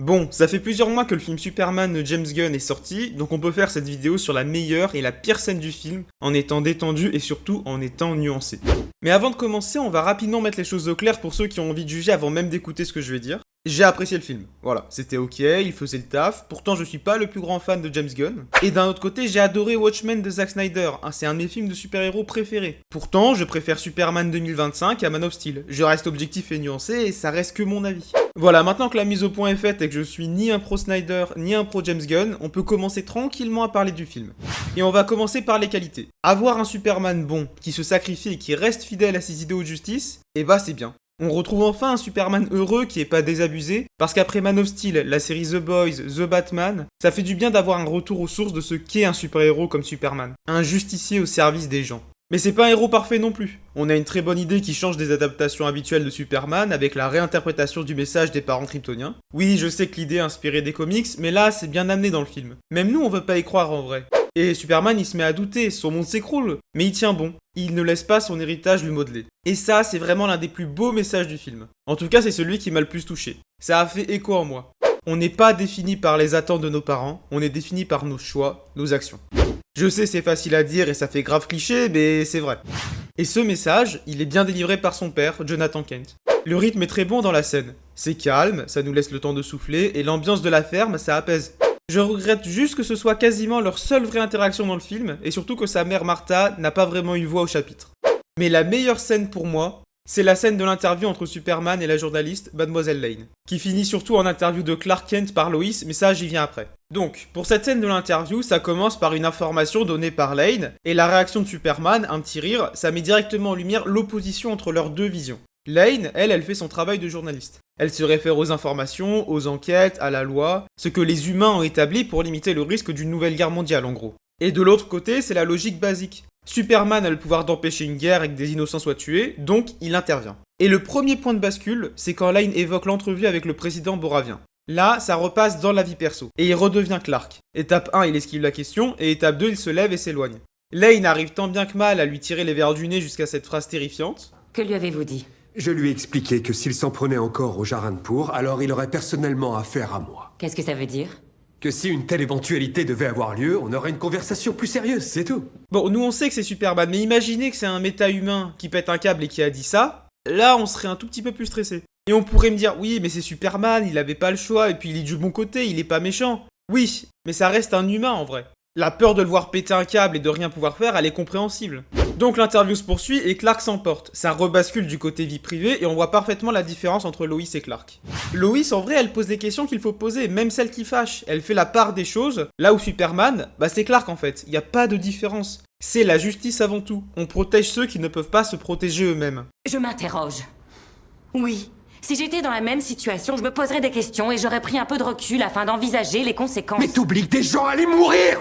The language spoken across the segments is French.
Bon, ça fait plusieurs mois que le film Superman de James Gunn est sorti, donc on peut faire cette vidéo sur la meilleure et la pire scène du film, en étant détendu et surtout en étant nuancé. Mais avant de commencer, on va rapidement mettre les choses au clair pour ceux qui ont envie de juger avant même d'écouter ce que je vais dire. J'ai apprécié le film, voilà, c'était ok, il faisait le taf, pourtant je suis pas le plus grand fan de James Gunn. Et d'un autre côté, j'ai adoré Watchmen de Zack Snyder, c'est un de mes films de super-héros préférés. Pourtant, je préfère Superman 2025 à Man of Steel. Je reste objectif et nuancé et ça reste que mon avis. Voilà, maintenant que la mise au point est faite et que je suis ni un pro Snyder ni un pro James Gunn, on peut commencer tranquillement à parler du film. Et on va commencer par les qualités. Avoir un Superman bon, qui se sacrifie et qui reste fidèle à ses idéaux de justice, eh bah c'est bien. On retrouve enfin un Superman heureux qui est pas désabusé, parce qu'après Man of Steel, la série The Boys, The Batman, ça fait du bien d'avoir un retour aux sources de ce qu'est un super-héros comme Superman. Un justicier au service des gens. Mais c'est pas un héros parfait non plus. On a une très bonne idée qui change des adaptations habituelles de Superman avec la réinterprétation du message des parents kryptoniens. Oui, je sais que l'idée est inspirée des comics, mais là, c'est bien amené dans le film. Même nous, on veut pas y croire en vrai. Et Superman, il se met à douter, son monde s'écroule, mais il tient bon. Il ne laisse pas son héritage lui modeler. Et ça, c'est vraiment l'un des plus beaux messages du film. En tout cas, c'est celui qui m'a le plus touché. Ça a fait écho en moi. On n'est pas défini par les attentes de nos parents, on est défini par nos choix, nos actions. Je sais, c'est facile à dire et ça fait grave cliché, mais c'est vrai. Et ce message, il est bien délivré par son père, Jonathan Kent. Le rythme est très bon dans la scène. C'est calme, ça nous laisse le temps de souffler, et l'ambiance de la ferme, ça apaise. Je regrette juste que ce soit quasiment leur seule vraie interaction dans le film, et surtout que sa mère Martha n'a pas vraiment eu voix au chapitre. Mais la meilleure scène pour moi, c'est la scène de l'interview entre Superman et la journaliste Mademoiselle Lane, qui finit surtout en interview de Clark Kent par Lois, mais ça j'y viens après. Donc, pour cette scène de l'interview, ça commence par une information donnée par Lane, et la réaction de Superman, un petit rire, ça met directement en lumière l'opposition entre leurs deux visions. Lane, elle fait son travail de journaliste. Elle se réfère aux informations, aux enquêtes, à la loi, ce que les humains ont établi pour limiter le risque d'une nouvelle guerre mondiale en gros. Et de l'autre côté, c'est la logique basique. Superman a le pouvoir d'empêcher une guerre et que des innocents soient tués, donc il intervient. Et le premier point de bascule, c'est quand Lane évoque l'entrevue avec le président boravien. Là, ça repasse dans la vie perso, et il redevient Clark. Étape 1, il esquive la question, et étape 2, il se lève et s'éloigne. Lane arrive tant bien que mal à lui tirer les verres du nez jusqu'à cette phrase terrifiante. Que lui avez-vous dit? Je lui ai expliqué que s'il s'en prenait encore au Jaranpur, alors il aurait personnellement affaire à moi. Qu'est-ce que ça veut dire? Que si une telle éventualité devait avoir lieu, on aurait une conversation plus sérieuse, c'est tout. Bon, nous on sait que c'est Superman, mais imaginez que c'est un méta-humain qui pète un câble et qui a dit ça, là on serait un tout petit peu plus stressé. Et on pourrait me dire, oui, mais c'est Superman, il avait pas le choix, et puis il est du bon côté, il est pas méchant. Oui, mais ça reste un humain en vrai. La peur de le voir péter un câble et de rien pouvoir faire, elle est compréhensible. Donc l'interview se poursuit et Clark s'emporte. Ça rebascule du côté vie privée et on voit parfaitement la différence entre Lois et Clark. Lois, en vrai, elle pose des questions qu'il faut poser, même celles qui fâchent. Elle fait la part des choses, là où Superman, c'est Clark en fait. Il n'y a pas de différence. C'est la justice avant tout. On protège ceux qui ne peuvent pas se protéger eux-mêmes. Je m'interroge. Oui. Si j'étais dans la même situation, je me poserais des questions et j'aurais pris un peu de recul afin d'envisager les conséquences. Mais t'oublies que des gens allaient mourir!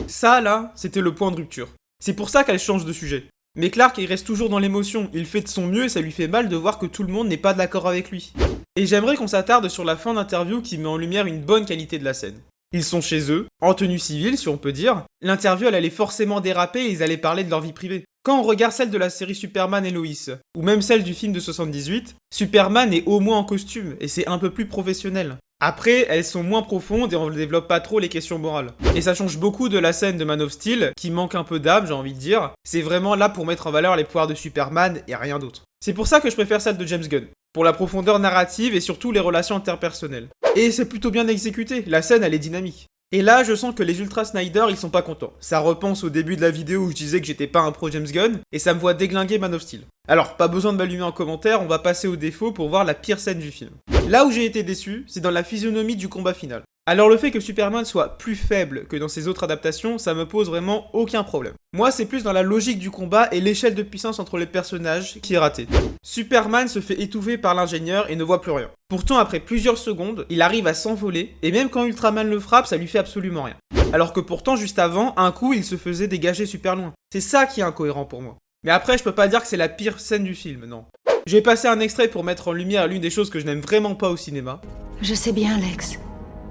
Ça, là, c'était le point de rupture. C'est pour ça qu'elle change de sujet. Mais Clark, il reste toujours dans l'émotion, il fait de son mieux et ça lui fait mal de voir que tout le monde n'est pas d'accord avec lui. Et j'aimerais qu'on s'attarde sur la fin d'interview qui met en lumière une bonne qualité de la scène. Ils sont chez eux, en tenue civile si on peut dire. L'interview elle allait forcément déraper et ils allaient parler de leur vie privée. Quand on regarde celle de la série Superman et Lois, ou même celle du film de 78, Superman est au moins en costume et c'est un peu plus professionnel. Après, elles sont moins profondes et on ne développe pas trop les questions morales. Et ça change beaucoup de la scène de Man of Steel, qui manque un peu d'âme, j'ai envie de dire. C'est vraiment là pour mettre en valeur les pouvoirs de Superman et rien d'autre. C'est pour ça que je préfère celle de James Gunn. Pour la profondeur narrative et surtout les relations interpersonnelles. Et c'est plutôt bien exécuté, la scène elle est dynamique. Et là, je sens que les Ultra Snyder, ils sont pas contents. Ça repense au début de la vidéo où je disais que j'étais pas un pro James Gunn, et ça me voit déglinguer Man of Steel. Alors, pas besoin de m'allumer en commentaire, on va passer aux défauts pour voir la pire scène du film. Là où j'ai été déçu, c'est dans la physionomie du combat final. Alors le fait que Superman soit plus faible que dans ses autres adaptations, ça me pose vraiment aucun problème. Moi, c'est plus dans la logique du combat et l'échelle de puissance entre les personnages qui est raté. Superman se fait étouffer par l'ingénieur et ne voit plus rien. Pourtant, après plusieurs secondes, il arrive à s'envoler, et même quand Ultraman le frappe, ça lui fait absolument rien. Alors que pourtant, juste avant, un coup, il se faisait dégager super loin. C'est ça qui est incohérent pour moi. Mais après, je peux pas dire que c'est la pire scène du film, non. Je vais passer un extrait pour mettre en lumière l'une des choses que je n'aime vraiment pas au cinéma. Je sais bien, Lex.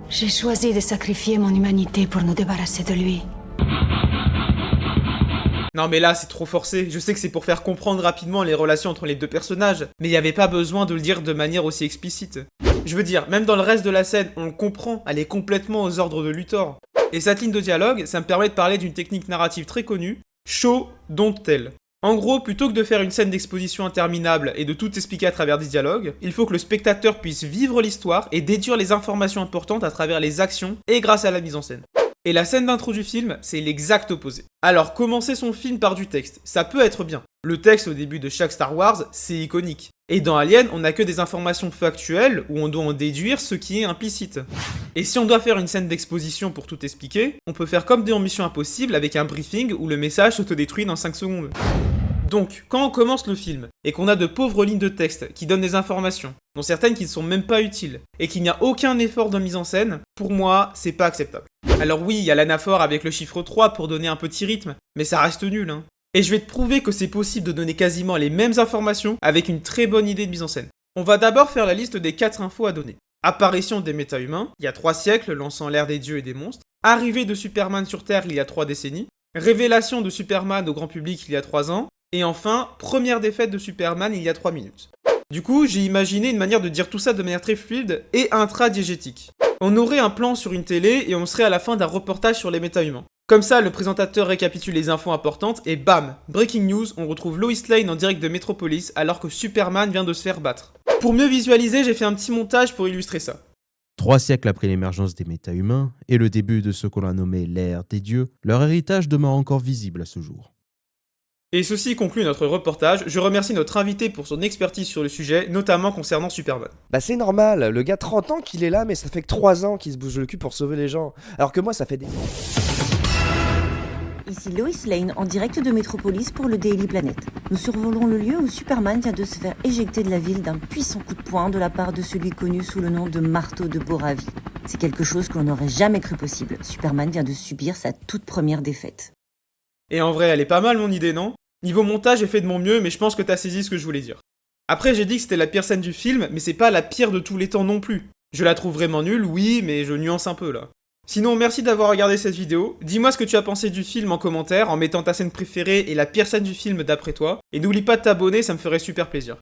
J'ai choisi de sacrifier mon humanité pour nous débarrasser de lui. Non mais là c'est trop forcé, je sais que c'est pour faire comprendre rapidement les relations entre les deux personnages, mais il n'y avait pas besoin de le dire de manière aussi explicite. Je veux dire, même dans le reste de la scène, on le comprend, elle est complètement aux ordres de Luthor. Et cette ligne de dialogue, ça me permet de parler d'une technique narrative très connue, show, don't tell. En gros, plutôt que de faire une scène d'exposition interminable et de tout expliquer à travers des dialogues, il faut que le spectateur puisse vivre l'histoire et déduire les informations importantes à travers les actions et grâce à la mise en scène. Et la scène d'intro du film, c'est l'exact opposé. Alors, commencer son film par du texte, ça peut être bien. Le texte au début de chaque Star Wars, c'est iconique. Et dans Alien, on n'a que des informations factuelles où on doit en déduire ce qui est implicite. Et si on doit faire une scène d'exposition pour tout expliquer, on peut faire comme dans Mission Impossible avec un briefing où le message s'autodétruit dans 5 secondes. Donc, quand on commence le film, et qu'on a de pauvres lignes de texte qui donnent des informations, dont certaines qui ne sont même pas utiles, et qu'il n'y a aucun effort de mise en scène, pour moi, c'est pas acceptable. Alors oui, il y a l'anaphore avec le chiffre 3 pour donner un petit rythme, mais ça reste nul, hein. Et je vais te prouver que c'est possible de donner quasiment les mêmes informations avec une très bonne idée de mise en scène. On va d'abord faire la liste des 4 infos à donner. Apparition des méta-humains, il y a 3 siècles, lançant l'ère des dieux et des monstres. Arrivée de Superman sur Terre il y a 3 décennies. Révélation de Superman au grand public il y a 3 ans. Et enfin, première défaite de Superman il y a 3 minutes. Du coup, j'ai imaginé une manière de dire tout ça de manière très fluide et intradiégétique. On aurait un plan sur une télé et on serait à la fin d'un reportage sur les méta-humains. Comme ça, le présentateur récapitule les infos importantes et bam, breaking news, on retrouve Lois Lane en direct de Metropolis alors que Superman vient de se faire battre. Pour mieux visualiser, j'ai fait un petit montage pour illustrer ça. 3 siècles après l'émergence des méta-humains et le début de ce qu'on a nommé l'ère des dieux, leur héritage demeure encore visible à ce jour. Et ceci conclut notre reportage. Je remercie notre invité pour son expertise sur le sujet, notamment concernant Superman. Bah c'est normal, le gars 30 ans qu'il est là, mais ça fait que 3 ans qu'il se bouge le cul pour sauver les gens. Alors que moi ça fait des... Ici Lois Lane en direct de Metropolis pour le Daily Planet. Nous survolons le lieu où Superman vient de se faire éjecter de la ville d'un puissant coup de poing de la part de celui connu sous le nom de Marteau de Boravi. C'est quelque chose que l'on n'aurait jamais cru possible. Superman vient de subir sa toute première défaite. Et en vrai, elle est pas mal mon idée, non ? Niveau montage, j'ai fait de mon mieux, mais je pense que t'as saisi ce que je voulais dire. Après, j'ai dit que c'était la pire scène du film, mais c'est pas la pire de tous les temps non plus. Je la trouve vraiment nulle, oui, mais je nuance un peu là. Sinon, merci d'avoir regardé cette vidéo. Dis-moi ce que tu as pensé du film en commentaire, en mettant ta scène préférée et la pire scène du film d'après toi. Et n'oublie pas de t'abonner, ça me ferait super plaisir.